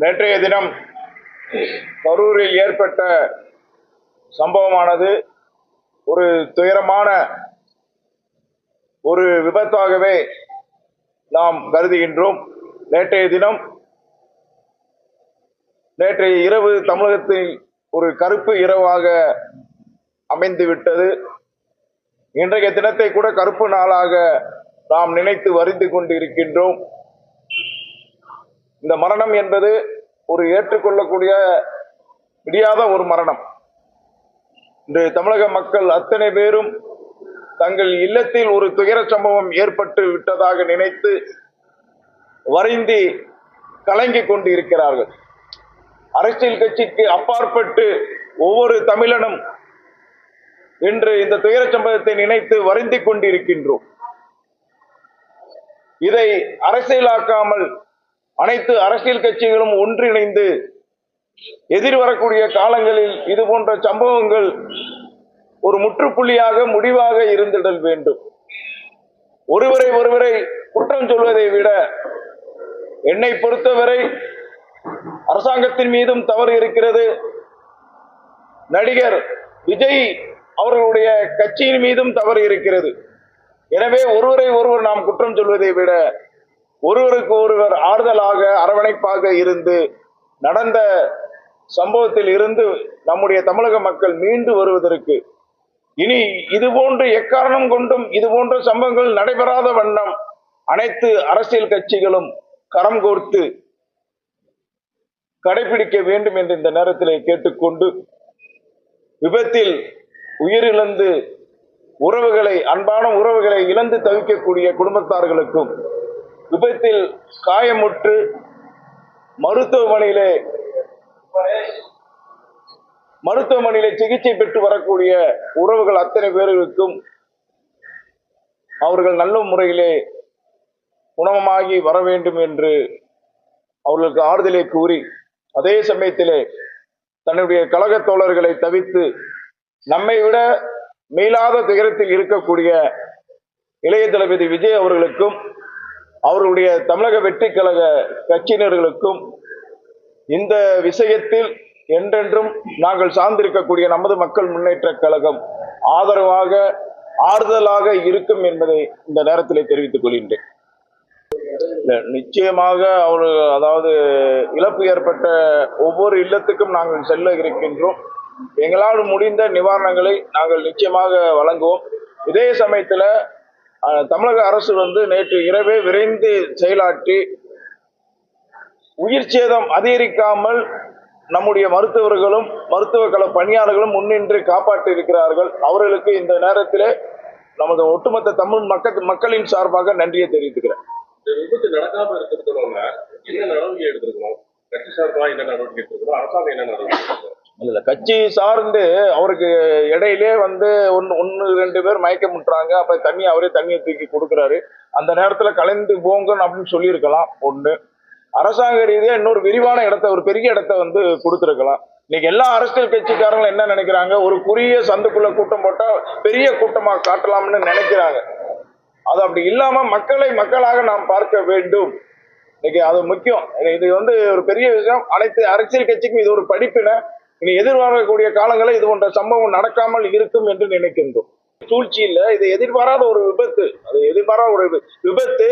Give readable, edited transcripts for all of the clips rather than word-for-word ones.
நேற்றைய தினம் கரூரில் ஏற்பட்ட சம்பவமானது ஒரு துயரமான ஒரு விபத்தாகவே நாம் கருதுகின்றோம். நேற்றைய இரவு தமிழகத்தில் ஒரு கருப்பு இரவாக அமைந்துவிட்டது. இன்றைய தினத்தை கூட கருப்பு நாளாக நாம் நினைத்து வருந்திக் கொண்டு இருக்கின்றோம். இந்த மரணம் என்பது ஒரு ஏற்றுக்கொள்ளக்கூடிய முடியாத ஒரு மரணம். இன்று தமிழக மக்கள் அத்தனை பேரும் தங்கள் இல்லத்தில் ஒரு துயர சம்பவம் ஏற்பட்டு விட்டதாக நினைத்து வருந்தி கலங்கிக் கொண்டு இருக்கிறார்கள். அரசியல் கட்சிக்கு அப்பாற்பட்டு ஒவ்வொரு தமிழனும் இன்று இந்த துயர சம்பவத்தை நினைத்து வருந்திக் கொண்டிருக்கின்றோம். இதை அரசியலாக்காமல் அனைத்து அரசியல் கட்சிகளும் ஒன்றிணைந்து எதிர்வரக்கூடிய காலங்களில் இது போன்ற சம்பவங்கள் ஒரு முற்றுப்புள்ளியாக முடிவாக இருந்திடல் வேண்டும். ஒருவரை குற்றம் சொல்வதை விட என்னை பொறுத்தவரை அரசாங்கத்தின் மீதும் தவறு இருக்கிறது, நடிகர் விஜய் அவர்களுடைய கட்சியின் மீதும் தவறு இருக்கிறது. எனவே ஒருவர் நாம் குற்றம் சொல்வதை விட ஒருவருக்கு ஒருவர் ஆறுதலாக அரவணைப்பாக இருந்து நடந்த சம்பவத்தில் இருந்து நம்முடைய தமிழக மக்கள் மீண்டு வருவதற்கு இனி இதுபோன்று எக்காரணம் கொண்டும் இதுபோன்ற சம்பவங்கள் நடைபெறாத வண்ணம் அனைத்து அரசியல் கட்சிகளும் கரம் கோர்த்து கடைபிடிக்க வேண்டும் என்று இந்த நேரத்தில் கேட்டுக்கொண்டு, விபத்தில் உயிரிழந்து அன்பான உறவுகளை இழந்து தவிக்கக்கூடிய குடும்பத்தார்களுக்கும், விபத்தில் காயமுற்று மருத்துவமனையிலே சிகிச்சை பெற்று வரக்கூடிய உறவுகள் அத்தனை பேர்களுக்கும் அவர்கள் நல்ல முறையிலே குணமாகி வர வேண்டும் என்று அவர்களுக்கு ஆறுதலை கூறி, அதே சமயத்திலே தன்னுடைய கழக தோழர்களை தவித்து நம்மை விட மீளாத துயரத்தில் இருக்கக்கூடிய இளைய தளபதி விஜய் அவர்களுக்கும் அவர்களுடைய தமிழக வெற்றி கழக கட்சியினர்களுக்கும் இந்த விஷயத்தில் என்றென்றும் நாங்கள் சார்ந்திருக்கக்கூடிய நமது மக்கள் முன்னேற்ற கழகம் ஆதரவாக ஆறுதலாக இருக்கும் என்பதை இந்த நேரத்தில் தெரிவித்துக் கொள்கின்றேன். நிச்சயமாக அதாவது இழப்பு ஏற்பட்ட ஒவ்வொரு இல்லத்துக்கும் நாங்கள் செல்ல இருக்கின்றோம். எங்களால் முடிந்த நிவாரணங்களை நாங்கள் நிச்சயமாக வழங்குவோம். இதே சமயத்தில் தமிழக அரசு நேற்று இரவே விரைந்து செயலாற்றி உயிர் சேதம் அதிகரிக்காமல் நம்முடைய மருத்துவர்களும் மருத்துவ கள பணியாளர்களும் முன்னின்று காப்பாற்றி இருக்கிறார்கள். அவர்களுக்கு இந்த நேரத்தில் நமது ஒட்டுமொத்த தமிழ் மக்களின் சார்பாக நன்றியை தெரிவித்துக்கிறேன். விபத்து நடக்காம இருக்கிறதுல என்ன நடவடிக்கை எடுத்திருக்கணும்? கட்சி சார்பா என்ன நடவடிக்கை எடுத்திருக்கணும்? அரசாங்கம் என்ன நடவடிக்கை? இல்ல, கட்சி சார்ந்து அவருக்கு இடையிலே ஒன்னு ரெண்டு பேர் மயக்கம் முட்டுறாங்க. அப்ப அவரே தண்ணியை தூக்கி கொடுக்குறாரு. அந்த நேரத்துல கலந்து போங்க அப்படின்னு சொல்லியிருக்கலாம். ஒண்ணு, அரசாங்க ரீதியா இன்னொரு விரிவான இடத்த, ஒரு பெரிய இடத்த கொடுத்துருக்கலாம். இன்னைக்கு எல்லா அரசியல் கட்சிக்காரங்களும் என்ன நினைக்கிறாங்க, ஒரு குறுகிய சந்துக்குள்ள கூட்டம் போட்டா பெரிய கூட்டமா காட்டலாம்னு நினைக்கிறாங்க. அது அப்படி இல்லாம மக்களை மக்களாக நாம் பார்க்க வேண்டும். இன்னைக்கு அது முக்கியம். இது ஒரு பெரிய விஷயம். அனைத்து அரசியல் கட்சிக்கும் இது ஒரு படிப்பினை. இனி எதிர்பார்க்கக்கூடிய காலங்களில் இது போன்ற சம்பவம் நடக்காமல் இருக்கும் என்று நினைக்கின்றோம். சூழ்ச்சி இல்ல, இது எதிர்பாராத ஒரு விபத்து. அது எதிர்பாராத ஒரு விபத்து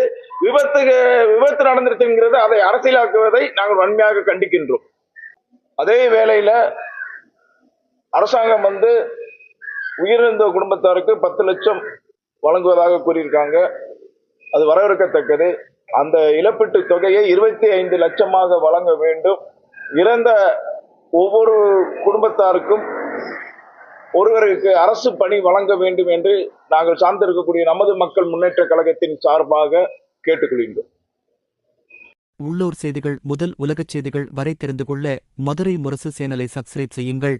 நடந்துருச்சுங்கிறது அதை அரசியலாக்குவதை நாங்கள் வன்மையாக கண்டிக்கின்றோம். அதே வேளையில அரசாங்கம் உயிரிழந்த குடும்பத்தாருக்கு 10 லட்சம் வழங்குவதாக கூறியிருக்காங்க. அது வரவேற்கத்தக்கது. அந்த இழப்பீட்டு தொகையை 25 லட்சமாக வழங்க வேண்டும். இறந்த ஒவ்வொரு குடும்பத்தாருக்கும் ஒருவருக்கு அரசு பணி வழங்க வேண்டும் என்று நாங்கள் சார்ந்திருக்கக்கூடிய நமது மக்கள் முன்னேற்ற கழகத்தின் சார்பாக கேட்டுக்கொள்கின்றோம். உள்ளூர் செய்திகள் முதல் உலகச் செய்திகள் வரை தெரிந்து கொள்ள மதுரை முரசு சேனலை சப்ஸ்கிரைப் செய்யுங்கள்.